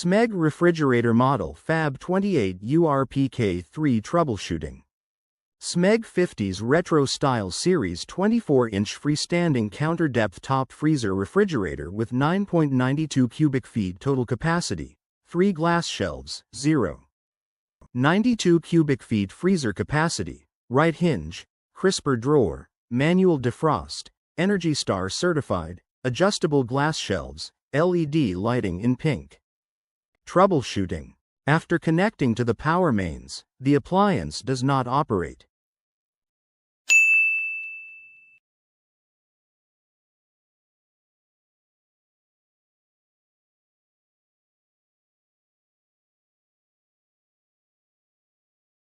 Smeg refrigerator model FAB28URPK3 troubleshooting. Smeg 50's Retro Style Series 24-inch freestanding counter-depth top freezer refrigerator with 9.92 cubic feet total capacity, 3 glass shelves, 0.92 cubic feet freezer capacity, right hinge, crisper drawer, manual defrost, Energy Star certified, adjustable glass shelves, LED lighting in pink. Troubleshooting. After connecting to the power mains, the appliance does not operate.